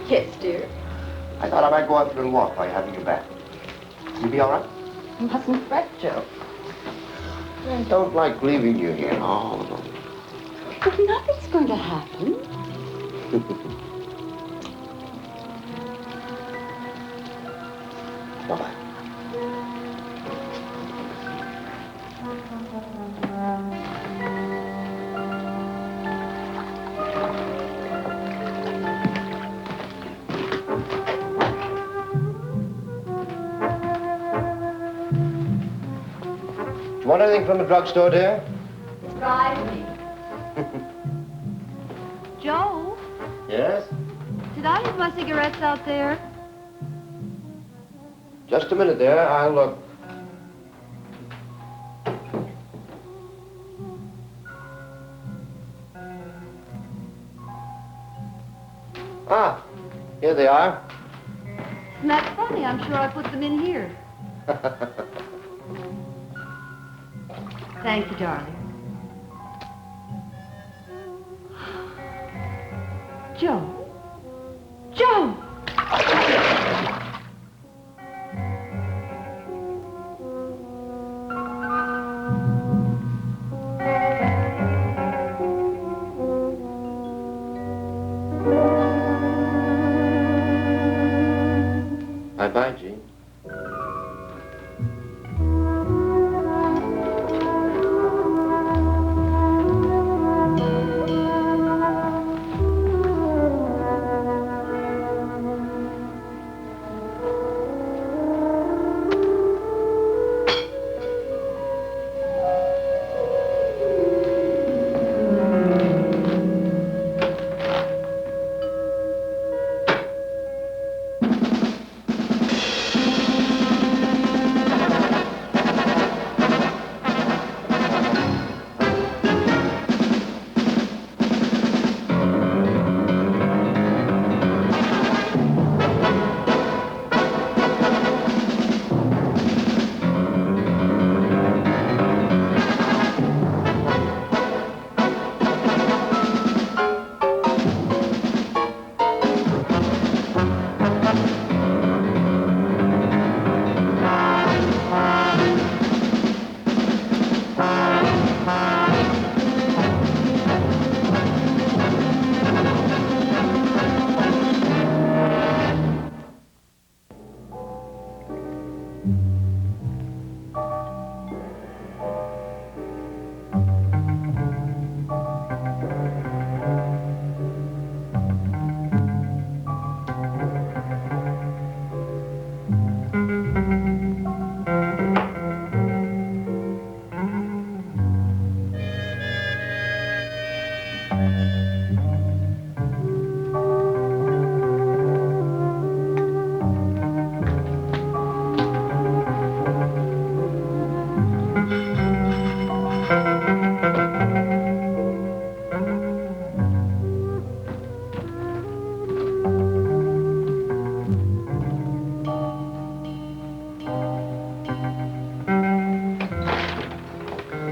Yes, dear. I thought I might go out for a little walk while you're having your bath. You be all right? You mustn't fret, Joe. I don't like leaving you here all alone. But nothing's going to happen. Bye-bye. You want anything from the drugstore, dear? Drive me. Joe, Yes? did I leave my cigarettes out there? Just a minute there. I'll look. Ah, here they are. Isn't that funny? I'm sure I put them in here. Thank you, darling. Joe. Joe! Bye-bye, Jean.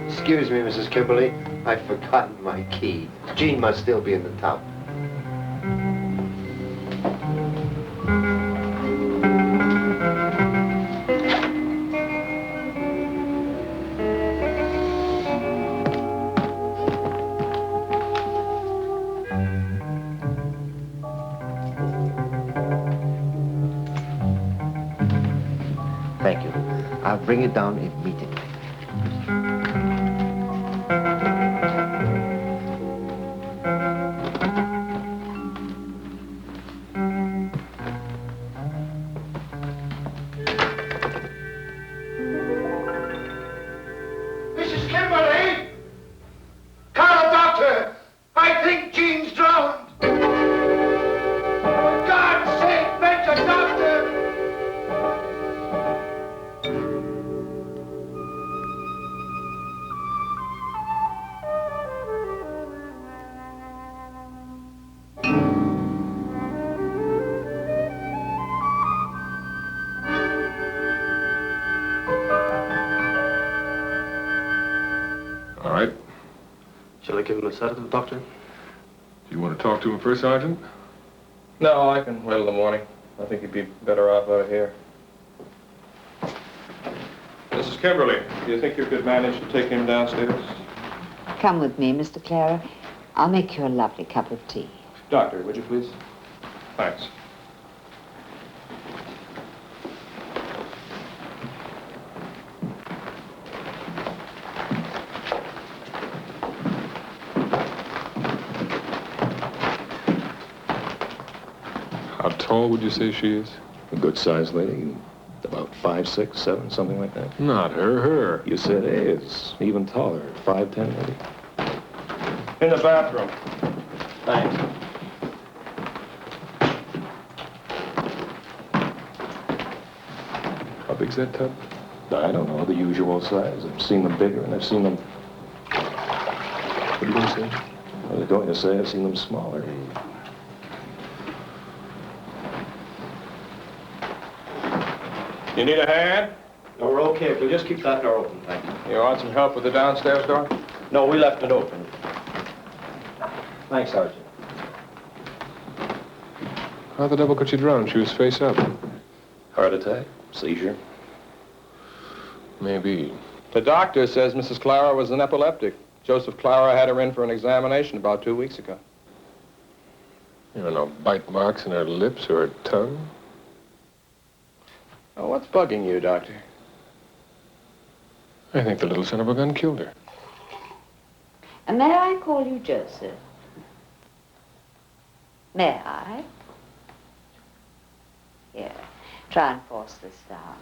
Excuse me, Mrs. Kimberly. I've forgotten my key. Jean must still be in the tub. Thank you. I'll bring it down immediately. Mrs. Kimberly! Call a doctor! I think Jean's drowned! For God's sake, fetch a doctor! All right. Do Shall I give him a sedative, Doctor? you want to talk to him first, Sergeant? No, I can wait till the morning. I think you'd be better off out of here. Mrs. Kimberly, do you think you could manage to take him downstairs? Come with me, Mr. Clara. I'll make you a lovely cup of tea. Doctor, would you please? Thanks. How tall would you say she is? A good-sized lady, about 5'6", 7", something like that. Not her, her. You said, hey, it's even taller, 5'10", maybe. In the bathroom. Thanks. How big's that tub? I don't know, the usual size. I've seen them bigger, and I've seen them... What are you going to say? I was going to say I've seen them smaller. You need a hand? No, we're okay. If you'll just keep that door open, thank you. You want some help with the downstairs door? No, we left it open. Thanks, Sergeant. How the devil could she drown? She was face up. Heart attack, seizure. Maybe. The doctor says Mrs. Clara was an epileptic. Joseph Clara had her in for an examination about 2 weeks ago. You don't know, bite marks in her lips or her tongue? Oh, what's bugging you, Doctor? I think the little son of a gun killed her. And may I call you Joseph? May I? Here, try and force this down.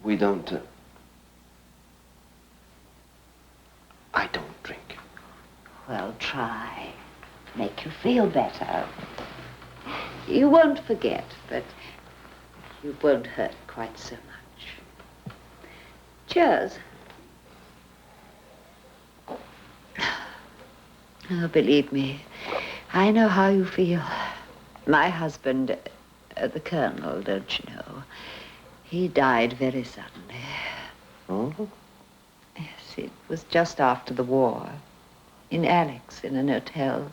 We don't... I don't drink. Well, try. Make you feel better. You won't forget, but you won't hurt quite so much. Cheers. Oh, believe me, I know how you feel. My husband, the colonel, don't you know, he died very suddenly. Oh? Yes, it was just after the war. In Alex, in an hotel.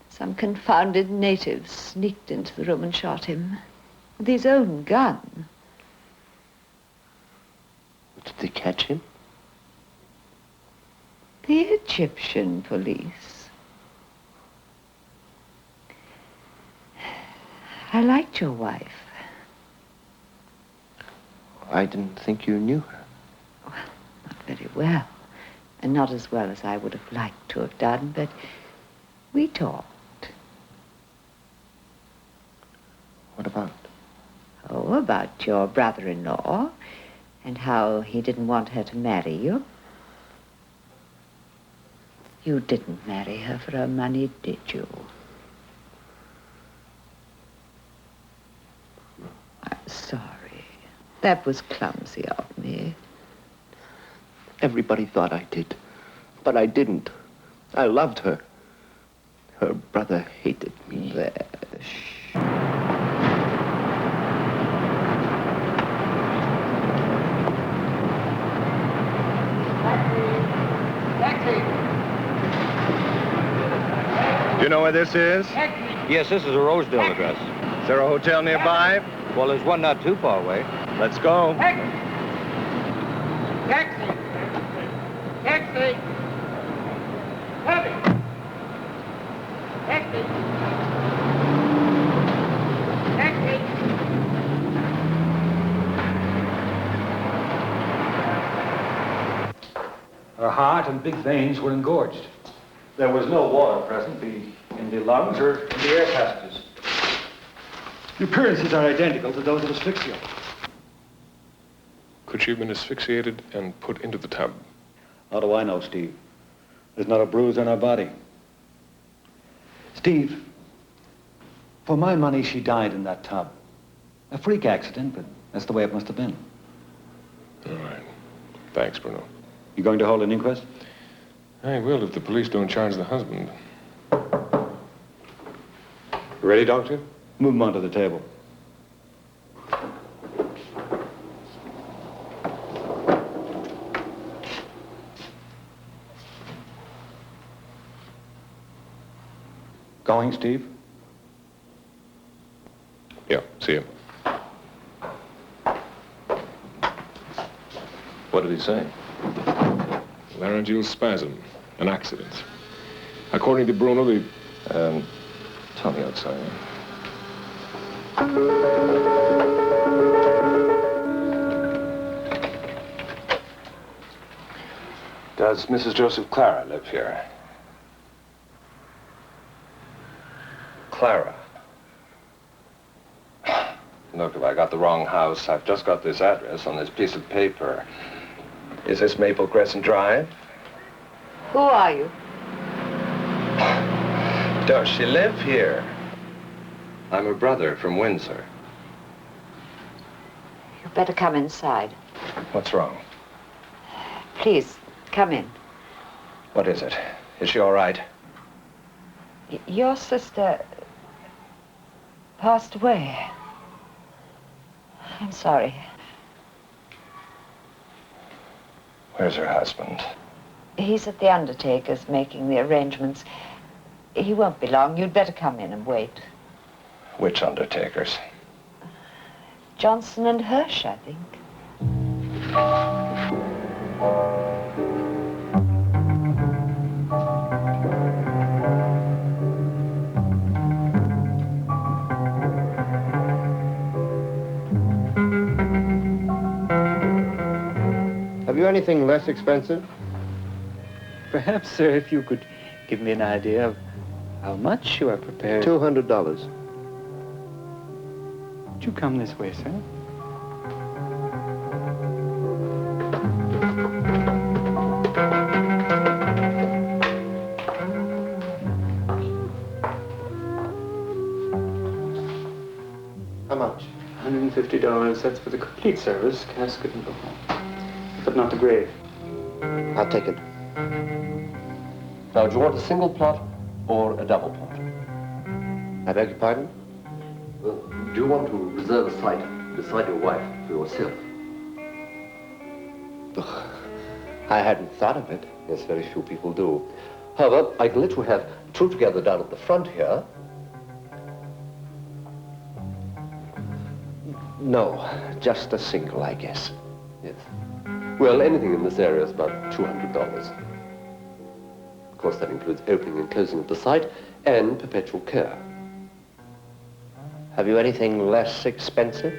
Some confounded natives sneaked into the room and shot him. With his own gun. Did they catch him? The Egyptian police. I liked your wife. I didn't think you knew her. Well, not very well. And not as well as I would have liked to have done, but we talked. What about? Oh, about your brother-in-law and how he didn't want her to marry you. You didn't marry her for her money, did you? I'm sorry. That was clumsy of me. Everybody thought I did, but I didn't. I loved her. Her brother hated me. There, shh. Do you know where this is? Yes, this is a Rosedale address. Is there a hotel nearby? Well, there's one not too far away. Let's go. Taxi! Taxi! Heavy! Taxi! Taxi! Her heart and big veins were engorged. There was no water present, be in the lungs or in the air passages. The appearances are identical to those of asphyxia. Could she have been asphyxiated and put into the tub? How do I know, Steve? There's not a bruise on her body. Steve, for my money, she died in that tub. A freak accident, but that's the way it must have been. All right. Thanks, Bruno. You going to hold an inquest? I will if the police don't charge the husband. Ready, Doctor? Move them onto the table. Going, Steve? Yeah, see him. What did he say? Laryngeal spasm, an accident. According to Bruno, the... Tommy outside. Does Mrs. Joseph Clara live here? Clara. Look, if I got the wrong house, I've just got this address on this piece of paper. Is this Maple Crescent Drive? Who are you? Does she live here? I'm her brother from Windsor. You better come inside. What's wrong? Please, come in. What is it? Is she all right? Your sister passed away. I'm sorry. Where's her husband? He's at the undertaker's making the arrangements. He won't be long. You'd better come in and wait. Which undertakers? Johnson and Hirsch, I think. Have you anything less expensive? Perhaps, sir, if you could give me an idea of how much you are prepared... $200. Would you come this way, sir? How much? $150. That's for the complete service, casket and all. But not the grave. I'll take it. Now, do you want a single plot or a double plot? I beg your pardon? Do you want to reserve a site beside your wife for yourself? I hadn't thought of it. Yes, very few people do. However, I can let you have two together down at the front here. No, just a single, I guess. Yes. Well, anything in this area is about $200. Of course, that includes opening and closing of the site and perpetual care. Have you anything less expensive?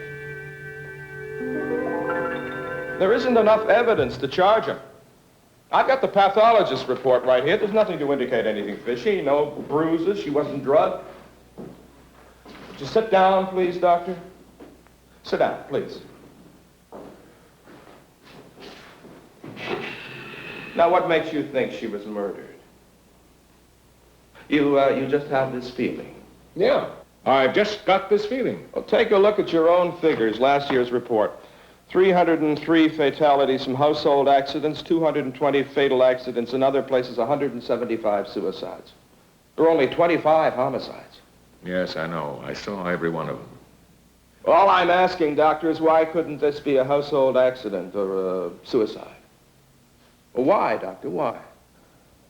There isn't enough evidence to charge him. I've got the pathologist's report right here. There's nothing to indicate anything fishy. No bruises. She wasn't drugged. Would you sit down, please, doctor? Sit down, please. Now, what makes you think she was murdered? You just have this feeling. Yeah, I've just got this feeling. Well, take a look at your own figures, last year's report. 303 fatalities from household accidents, 220 fatal accidents, in other places 175 suicides. There were only 25 homicides. Yes, I know. I saw every one of them. All I'm asking, doctor, is why couldn't this be a household accident or a suicide? Well, why, doctor, why?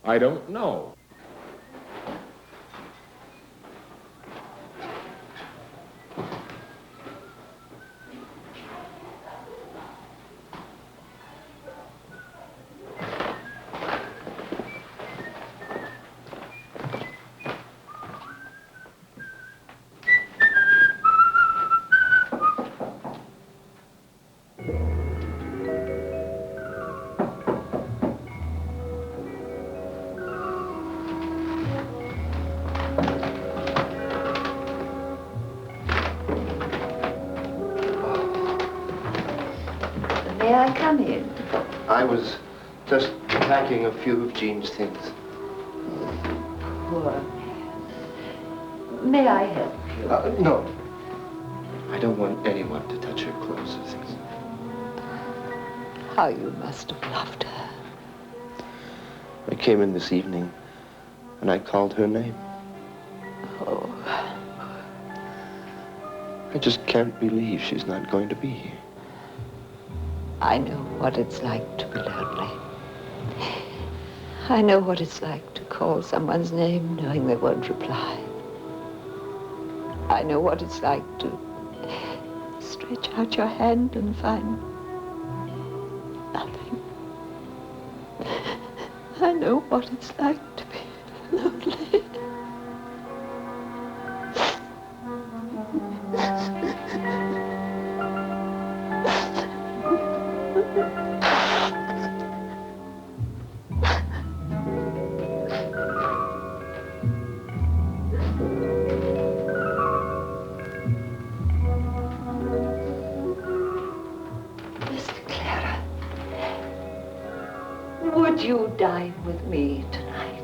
I don't know. May I come in? I was just packing a few of Jean's things. Poor man. May I help you? No. I don't want anyone to touch her clothes or things. How you must have loved her. I came in this evening, and I called her name. Oh. I just can't believe she's not going to be here. I know what it's like to be lonely. I know what it's like to to call someone's name knowing they won't reply. I know what it's like to stretch out your hand and find nothing. I know what it's like to be lonely. Would you dine with me tonight?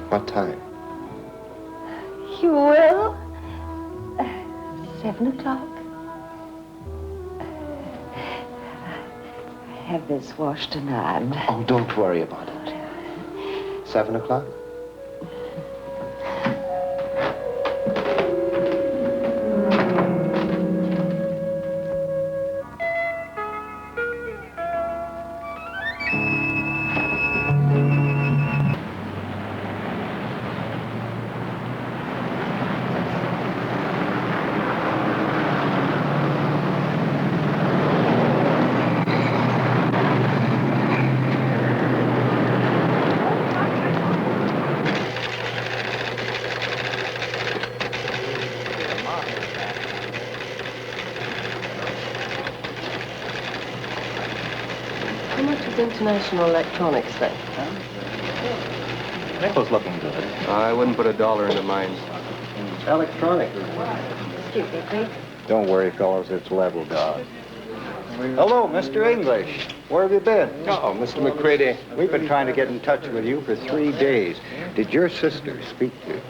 What time? You will? 7 o'clock. I have this washed and ironed. Oh, don't worry about it. 7 o'clock? How much is international electronics then? Nickel's looking good. I wouldn't put $1 into mine. Electronic. Excuse me, please. Don't worry, fellows, it's leveled out. Hello, Mr. English. Where have you been? Oh, Mr. McCready. We've been trying to get in touch with you for 3 days. Did your sister speak to you?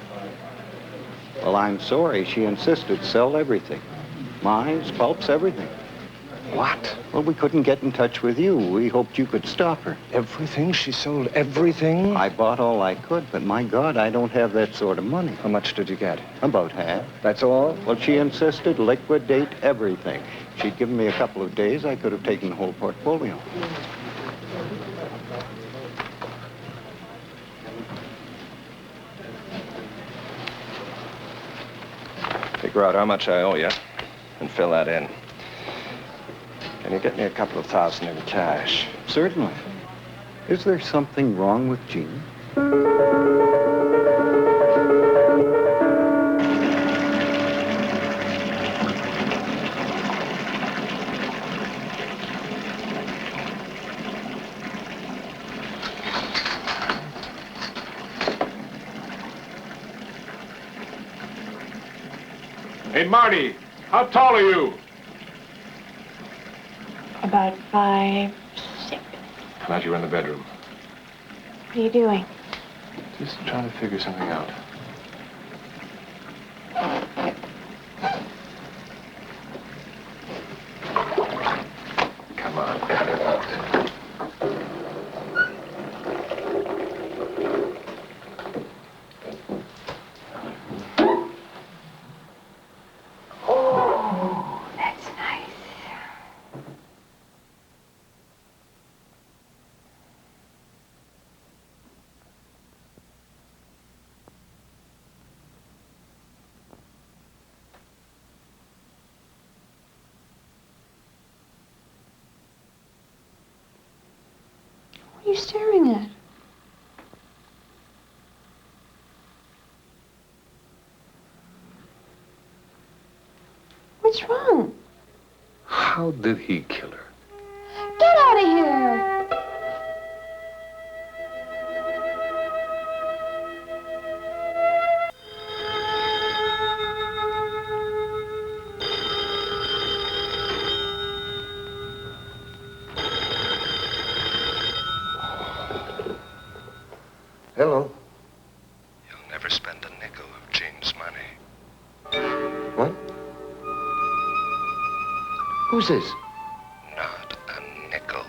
Well, I'm sorry. She insisted sell everything. Mines, pulps, everything. What? Well, we couldn't get in touch with you. We hoped you could stop her. Everything? She sold everything? I bought all I could, but my God, I don't have that sort of money. How much did you get? About half. That's all? Well, she insisted liquidate everything. She'd given me a couple of days. I could have taken the whole portfolio. Figure out how much I owe you and fill that in. Can you get me a couple of thousand in cash? Certainly. Is there something wrong with Jean? Hey, Marty, how tall are you? About 5'6". Glad you're in the bedroom. What are you doing? Just trying to figure something out. Come on, cut it out. Oh, that's nice. What are you staring at? What's wrong? How did he kill her? Get out of here! Hello. You'll never spend a nickel of Jean's money. What? Who's this? Not a nickel.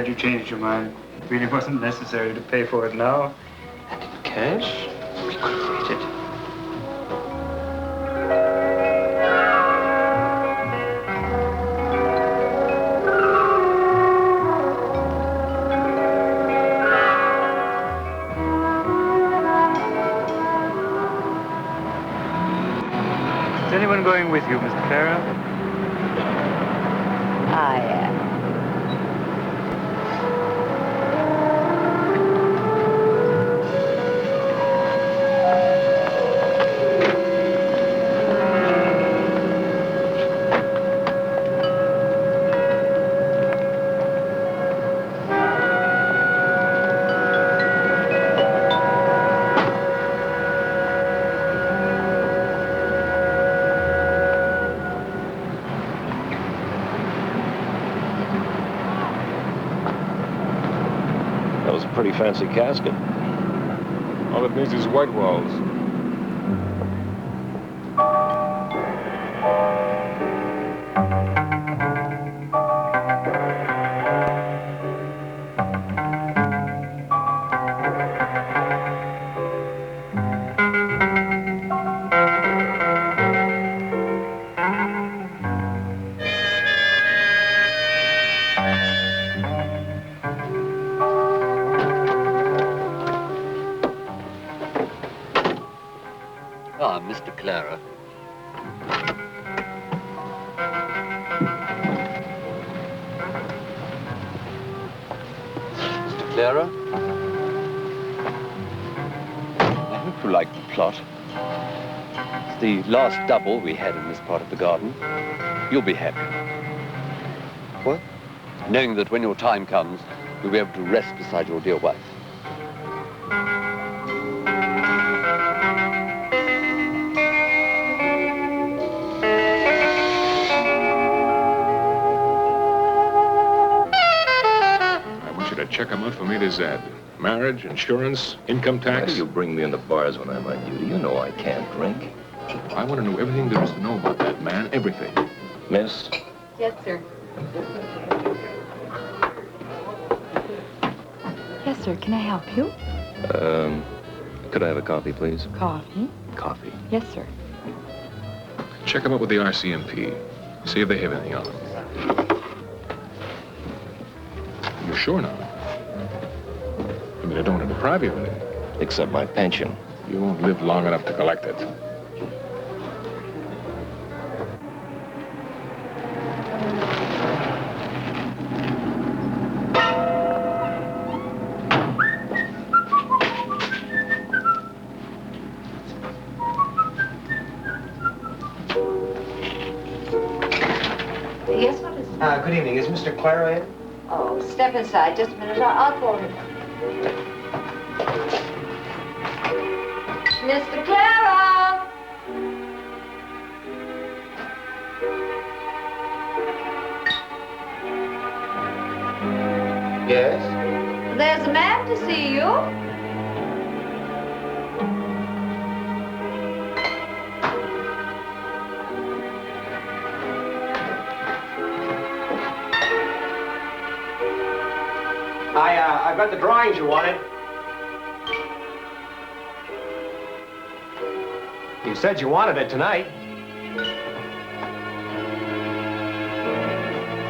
glad you changed your mind. It really wasn't necessary to pay for it now. And in cash? We could have waited. Is anyone going with you, Miss Clara? I am. That was a pretty fancy casket. All it needs is white walls. Ah, Mr. Clara. Mr. Clara? I hope you like the plot. It's the last double we had in this part of the garden. You'll be happy. What? Knowing that when your time comes, you'll be able to rest beside your dear wife. Check them out from A to Z. Marriage, insurance, income tax. Why do you bring me in the bars when I'm on duty? You know I can't drink. I want to know everything there is to know about that man. Everything. Miss? Yes, sir. Yes, sir. Can I help you? Could I have a coffee, please? Coffee? Coffee. Yes, sir. Check them out with the RCMP. See if they have anything on them. You're sure now? I mean, I don't want to deprive you of anything. Except my pension. You won't live long enough to collect it. Yes, what is it? Good evening. Is Mr. Clara in? Oh, step inside. Just a minute. I'll call him. Mr. Clara! Yes? There's a man to see you. I've got the drawings you wanted. You said you wanted it tonight.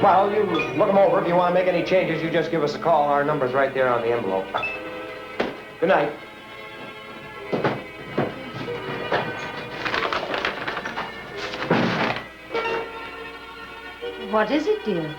Well, you look them over. If you want to make any changes, you just give us a call. Our number's right there on the envelope. Good night. What is it, dear?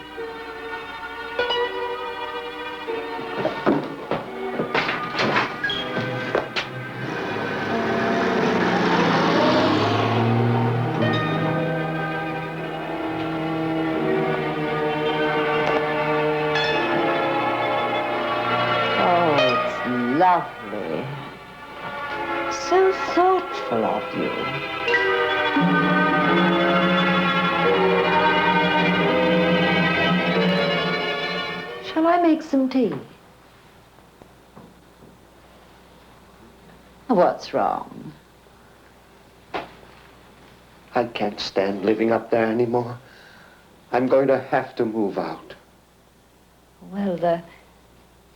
Lovely. So thoughtful of you. Shall I make some tea? What's wrong? I can't stand living up there anymore. I'm going to have to move out. Well,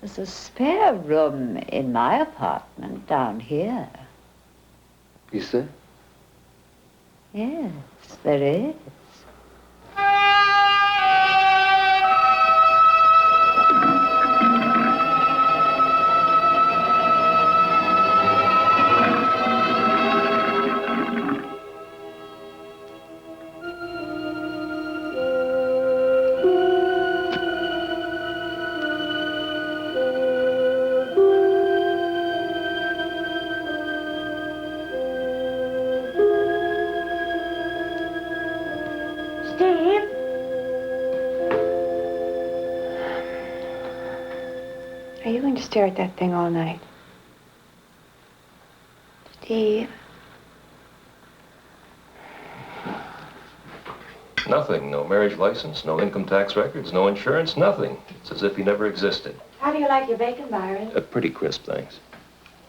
there's a spare room in my apartment down here. Is there? Yes, there is. Steve? Are you going to stare at that thing all night? Steve? Nothing. No marriage license, no income tax records, no insurance, nothing. It's as if he never existed. How do you like your bacon, Byron? Pretty crisp, thanks.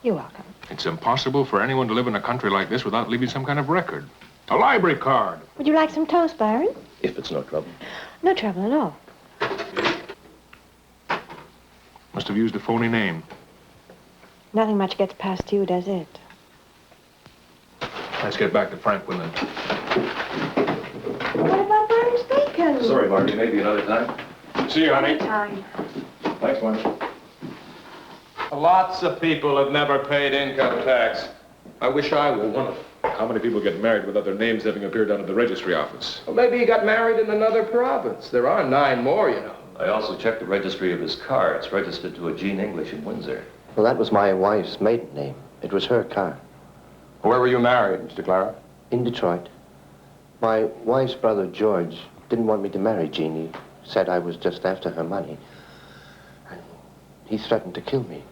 You're welcome. It's impossible for anyone to live in a country like this without leaving some kind of record. A library card. Would you like some toast, Byron? If it's no trouble. No trouble at all. Must have used a phony name. Nothing much gets past you, does it? Let's get back to Franklin then. What about Byron's bacon? Sorry, Marty. Maybe another time. See you, honey. Anytime. Thanks, Marty. Lots of people have never paid income tax. I wish I were one of them. How many people get married without their names having appeared down at the registry office? Well, maybe he got married in another province. There are 9 more, you know. I also checked the registry of his car. It's registered to a Jean English in Windsor. Well, that was my wife's maiden name. It was her car. Where were you married, Mr. Clara? In Detroit. My wife's brother, George, didn't want me to marry Jean. He said I was just after her money. And he threatened to kill me.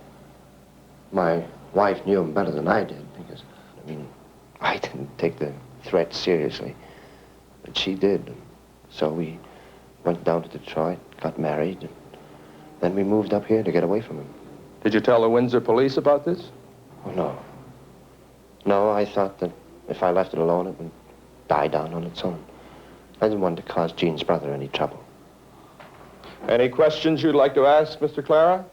My wife knew him better than I did because, I didn't take the threat seriously. But she did. So we went down to Detroit, got married, and then we moved up here to get away from him. Did you tell the Windsor police about this? Oh, no. No, I thought that if I left it alone, it would die down on its own. I didn't want to cause Jean's brother any trouble. Any questions you'd like to ask, Mr. Clara?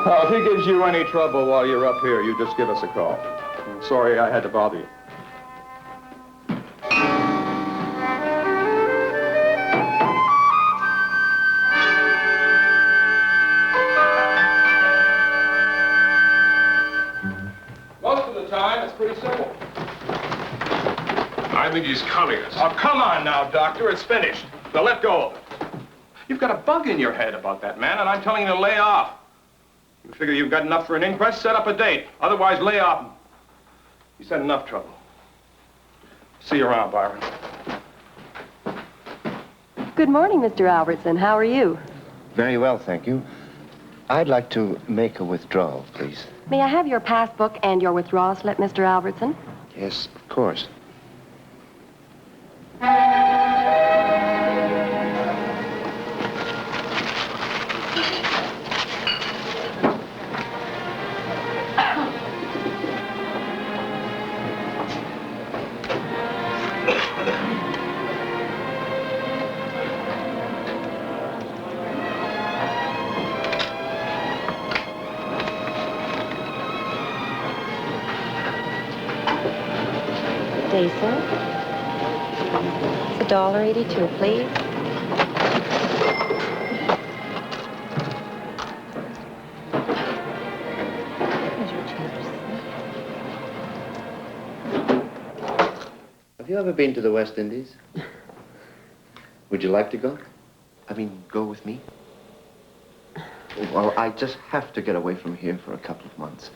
Well, if he gives you any trouble while you're up here, you just give us a call. I'm sorry I had to bother you. Most of the time, it's pretty simple. I think he's culling us. Oh, come on now, Doctor. It's finished. Now let go of it. You've got a bug in your head about that man, and I'm telling you to lay off. You figure you've got enough for an inquest, set up a date. Otherwise, lay off. He's had enough trouble. See you around, Byron. Good morning, Mr. Albertson. How are you? Very well, thank you. I'd like to make a withdrawal, please. May I have your passbook and your withdrawal slip, Mr. Albertson? Yes, of course. Day, sir. It's $1.82, please. Have you ever been to the West Indies? Would you like to go? Go with me? Well, I just have to get away from here for a couple of months.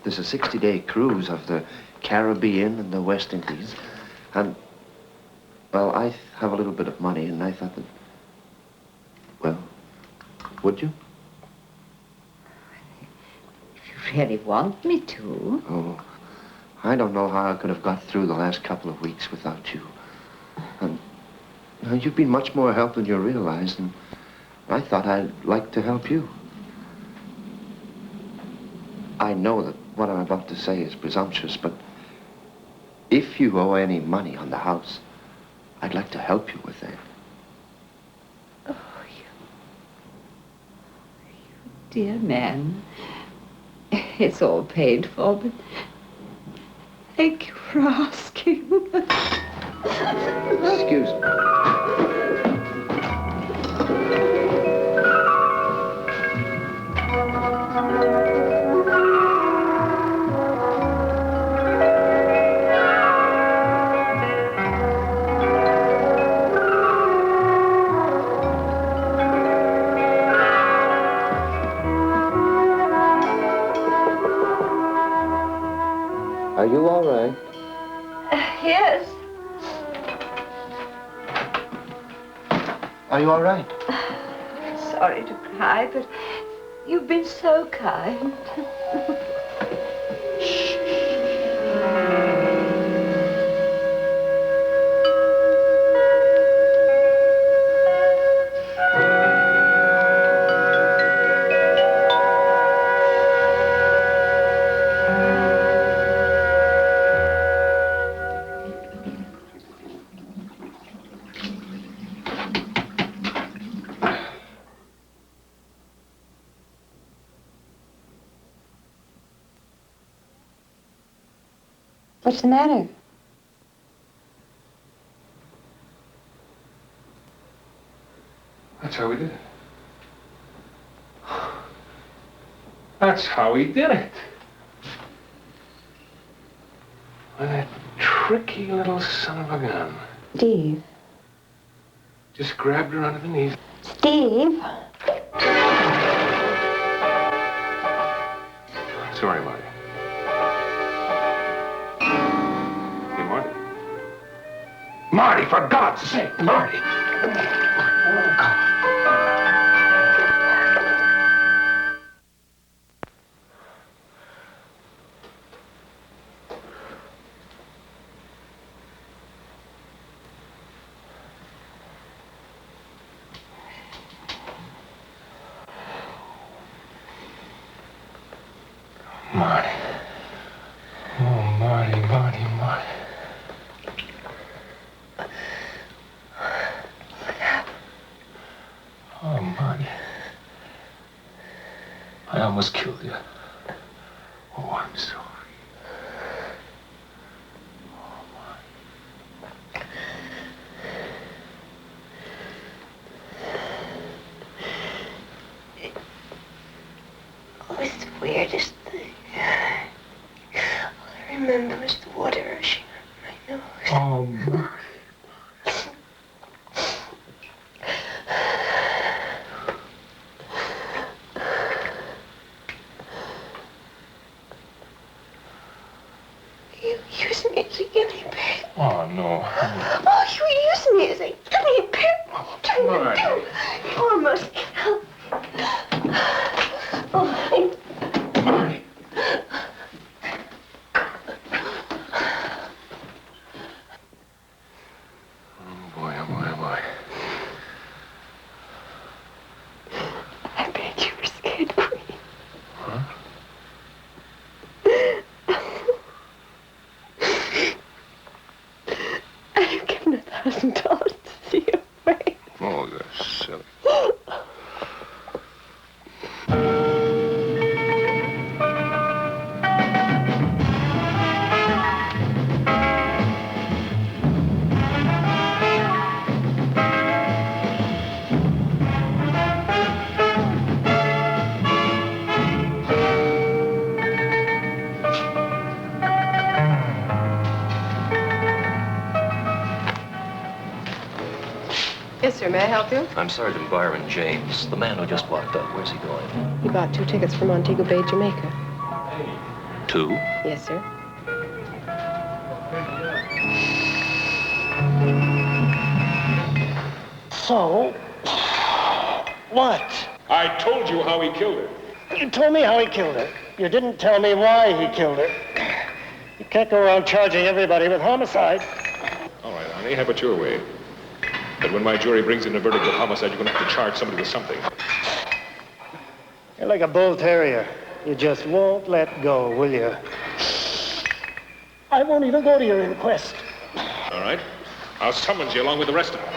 There's a 60-day cruise of the Caribbean and the West Indies. And, well, I have a little bit of money, and I thought that, well, would you? If you really want me to. Oh, I don't know how I could have got through the last couple of weeks without you. And you've been much more help than you realize, and I thought I'd like to help you. I know that what I'm about to say is presumptuous, but if you owe any money on the house, I'd like to help you with that. Oh, you dear man. It's all paid for, but thank you for asking. Excuse me. Are you all right? Yes. Are you all right? Sorry to cry, but you've been so kind. What's the matter? That's how he did it. That's how he did it. With that tricky little son of a gun. Steve. Just grabbed her under the knees. Steve. Sorry, Marty. Hey, Marty. Marty, for God's sake, Marty. Marty. Oh, Marty, Marty, Marty. Oh, Marty. I almost killed you. Oh, I'm sorry. Oh, it's the weirdest thing. All I remember is the water rushing up my nose. Oh, Marty. You use me as a guinea pig. Oh, no. Oh, you use me as a guinea pig. Marty. You almost killed me. Oh, Marty. Oh, boy, oh, boy, oh, boy. I bet you were scared, Queen. Huh? I've given $1,000 to see you away. Oh, you're silly. Yes, sir. May I help you? I'm Sergeant Byron James, the man who just walked up. Where's he going? He bought 2 tickets for Montego Bay, Jamaica. 2? Yes, sir. So, what? I told you how he killed her. You told me how he killed her. You didn't tell me why he killed her. You can't go around charging everybody with homicide. All right, honey, have it your way. But when my jury brings in a verdict of homicide, you're going to have to charge somebody with something. You're like a bull terrier. You just won't let go, will you? I won't even go to your inquest. All right. I'll summons you along with the rest of them.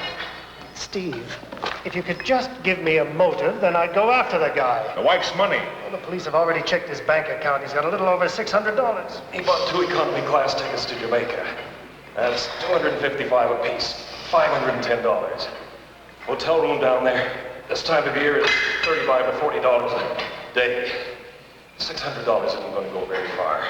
Steve, if you could just give me a motive, then I'd go after the guy. The wife's money. Well, the police have already checked his bank account. He's got a little over $600. He bought 2 economy class tickets to Jamaica. That's $255 apiece. $510. Hotel room down there, this time of year, is $35 to $40 a day. $600 isn't going to go very far.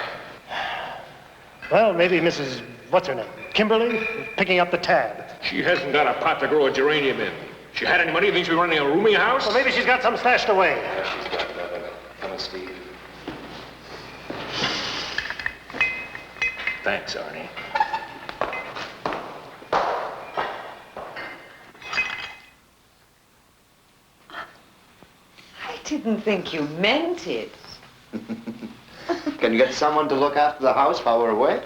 Well, maybe Mrs. What's her name? Kimberly? is picking up the tab. She hasn't got a pot to grow a geranium in. If she had any money, you think she'd be running a rooming house? Well, maybe she's got some stashed away. Yeah, she's got nothing. Come on, Steve. Thanks, Arnie. I didn't think you meant it. Can you get someone to look after the house while we're away?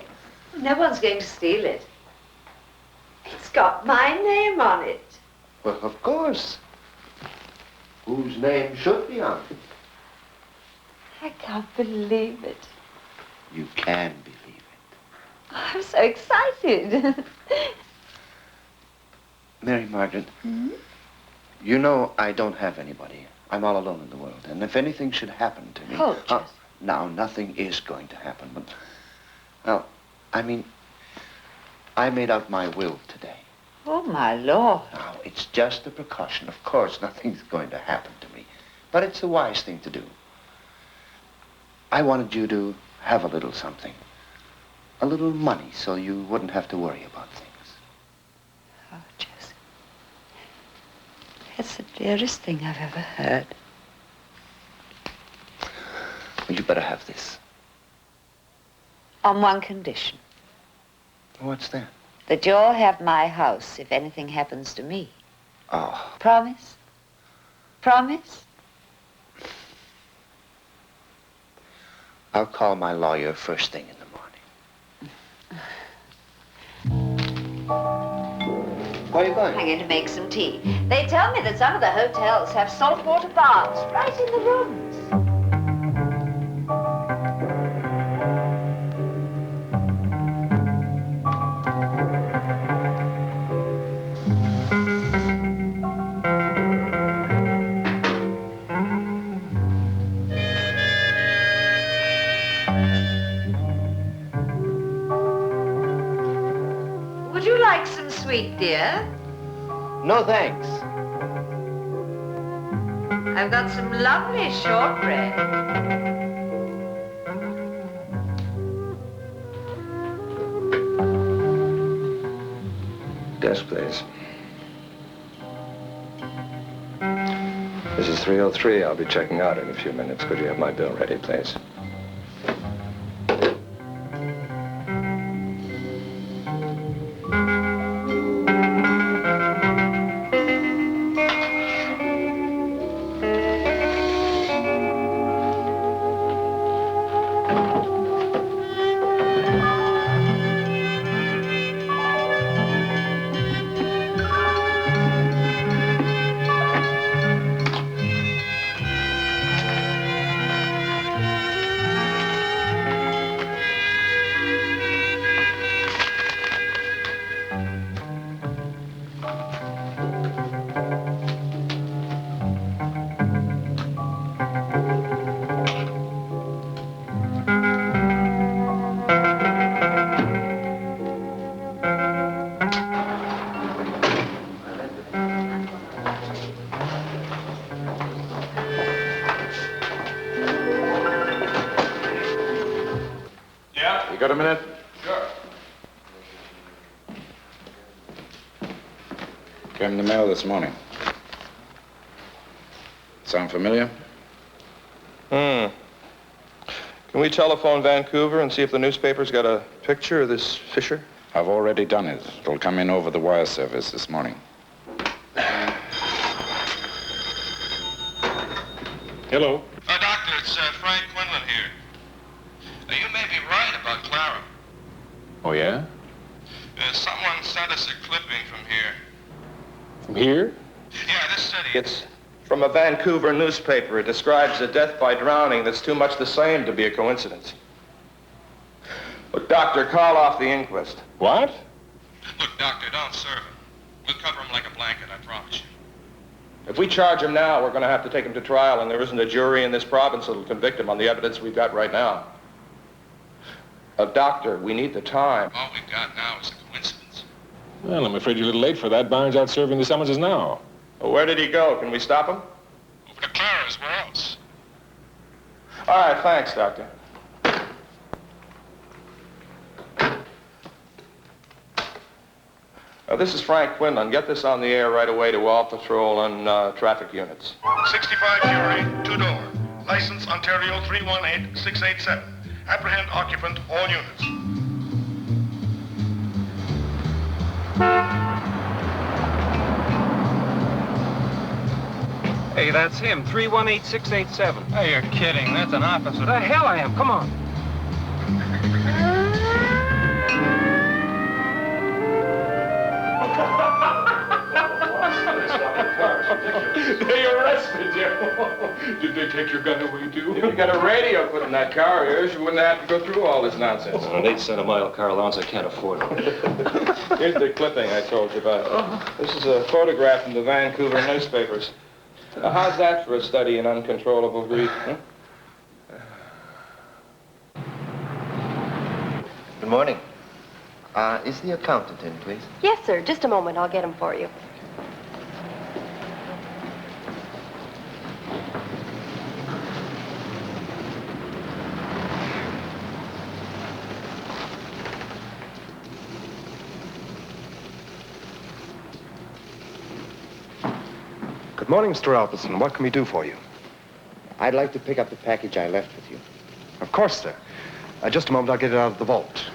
No one's going to steal it. It's got my name on it. Well, of course. Whose name should be on it? I can't believe it. You can believe it. I'm so excited. Mary Margaret, you know I don't have anybody. I'm all alone in the world. And if anything should happen to me... Oh, just... Now, nothing is going to happen, but... Well, I mean, I made out my will today. Oh, my Lord. Now, it's just a precaution. Of course, nothing's going to happen to me. But it's a wise thing to do. I wanted you to have a little something. A little money, so you wouldn't have to worry about things. Oh, Joseph. That's the dearest thing I've ever heard. Well, you better have this. On one condition. What's that? That you'll have my house if anything happens to me. Oh. Promise? Promise? I'll call my lawyer first thing in the morning. Where are you going? I'm going to make some tea. They tell me that some of the hotels have saltwater baths right in the rooms. Would you like some sweet, dear? No, thanks. I've got some lovely shortbread. Desk, please. This is 303. I'll be checking out in a few minutes. Could you have my bill ready, please? You got a minute? Sure. Came in the mail this morning. Sound familiar? Can we telephone Vancouver and see if the newspaper's got a picture of this Fisher? I've already done it. It'll come in over the wire service this morning. Hello. Doctor, it's Frank Quinlan here. You may be right about Clara. Oh, yeah? Someone sent us a clipping from here. From here? Yeah, this city. It's From a Vancouver newspaper. It describes a death by drowning that's too much the same to be a coincidence. Look, Doctor, call off the inquest. What? Look, Doctor, don't serve him. We'll cover him like a blanket, I promise you. If we charge him now, we're going to have to take him to trial, and there isn't a jury in this province that'll convict him on the evidence we've got right now. Doctor, we need the time. All we've got now is a coincidence. Well, I'm afraid you're a little late for that. Barnes out serving the summonses now. Well, where did he go? Can we stop him? Over to Clara's. Where else? All right, thanks, Doctor. This is Frank Quinlan. Get this on the air right away to all patrol and traffic units. 65 Fury, 2-door. License Ontario 318687. Apprehend occupant, all units. Hey, that's him, 318687. Hey, you're kidding. That's an officer. The hell I am, come on. They arrested you. Did they take your gun away, too? If you got a radio put in that car of yours, you wouldn't have to go through all this nonsense. On an 8-cent-a-mile car allowance, I can't afford it. Here's the clipping I told you about. This is a photograph from the Vancouver newspapers. How's that for a study in uncontrollable grief? Huh? Good morning. Is the accountant in, please? Yes, sir. Just a moment. I'll get him for you. Good morning, Mr. Albertson. What can we do for you? I'd like to pick up the package I left with you. Of course, sir. Just a moment, I'll get it out of the vault.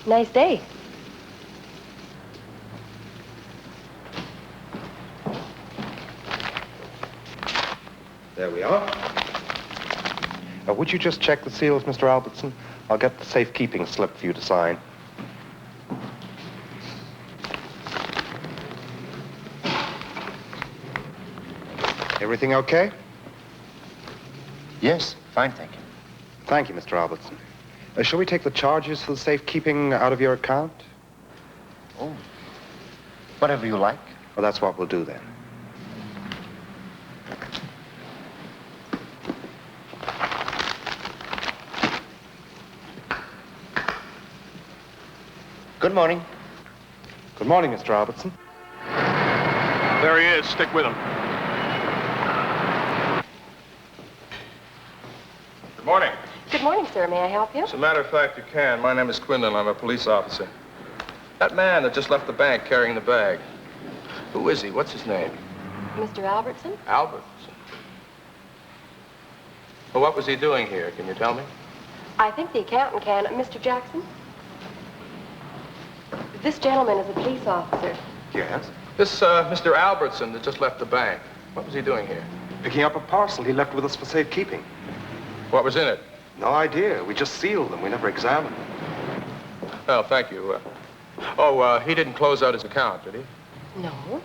Nice day. There we are. Would you just check the seals, Mr. Albertson? I'll get the safekeeping slip for you to sign. Everything okay? Yes, fine, thank you. Thank you, Mr. Albertson. Shall we take the charges for the safekeeping out of your account? Oh, whatever you like. Well, that's what we'll do then. Good morning. Good morning, Mr. Albertson. There he is. Stick with him. Good morning. Good morning, sir. May I help you? As a matter of fact, you can. My name is Quinlan. I'm a police officer. That man that just left the bank carrying the bag. Who is he? What's his name? Mr. Albertson? Albertson. Well, what was he doing here? Can you tell me? I think the accountant can. Mr. Jackson? This gentleman is a police officer. Yes? This, Mr. Albertson that just left the bank. What was he doing here? Picking up a parcel he left with us for safekeeping. What was in it? No idea. We just sealed them. We never examined them. Oh, thank you. He didn't close out his account, did he? No.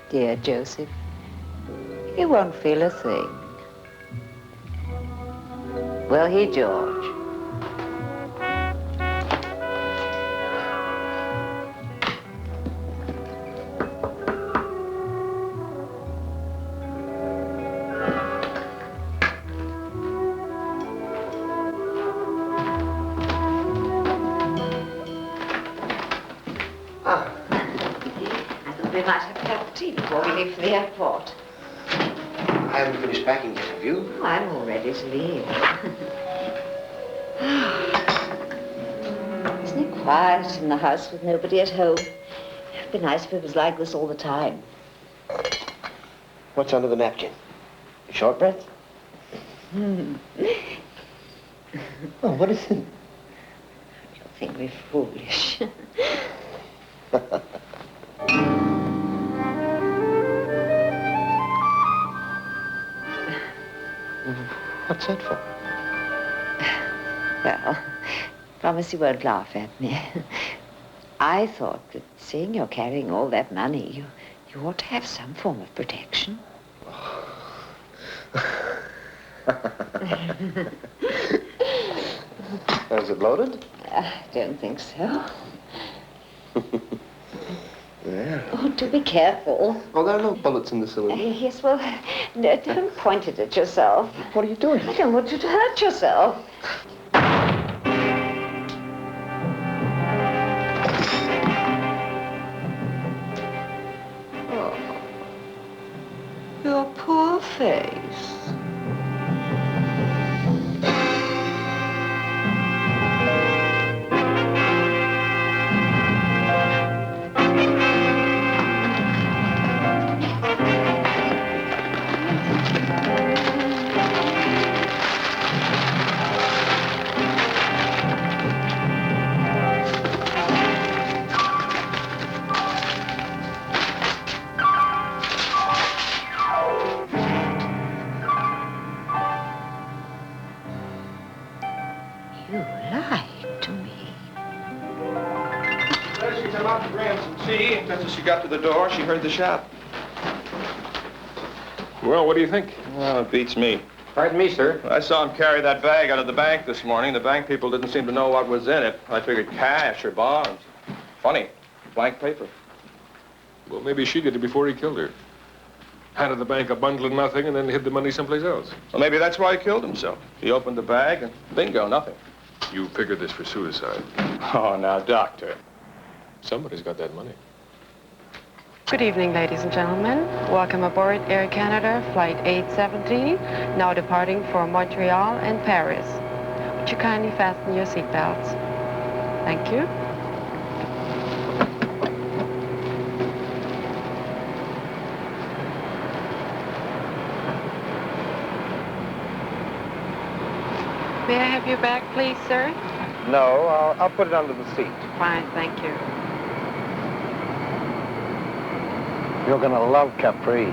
Dear Joseph, he won't feel a thing. Will he, George? We might have a cup of tea before we leave for the airport. I haven't finished packing yet, have you? Oh, I'm all ready to leave. Isn't it quiet in the house with nobody at home? It'd be nice if it was like this all the time. What's under the napkin? Short breath? Oh, what is it? You'll think me foolish. What's that for? Well, promise you won't laugh at me. I thought that seeing you're carrying all that money, you ought to have some form of protection. Is it loaded? I don't think so. Yeah. Oh, do be careful. Oh, there are no bullets in the cylinder. Yes, well, no, don't point it at yourself. What are you doing? I don't want you to hurt yourself. Oh, your poor face. You lied to me. Well, she came out to grab some tea, and just as she got to the door, she heard the shot. Well, what do you think? Well, it beats me. Pardon me, sir. I saw him carry that bag out of the bank this morning. The bank people didn't seem to know what was in it. I figured cash or bonds. Funny, blank paper. Well, maybe she did it before he killed her. Handed the bank a bundle of nothing and then hid the money someplace else. Well, maybe that's why he killed himself. He opened the bag and bingo, nothing. You figured this for suicide. Oh, now, Doctor. Somebody's got that money. Good evening, ladies and gentlemen. Welcome aboard Air Canada Flight 870, now departing for Montreal and Paris. Would you kindly fasten your seatbelts? Thank you. May I have your bag, please, sir? No, I'll put it under the seat. Fine, thank you. You're gonna love Capri.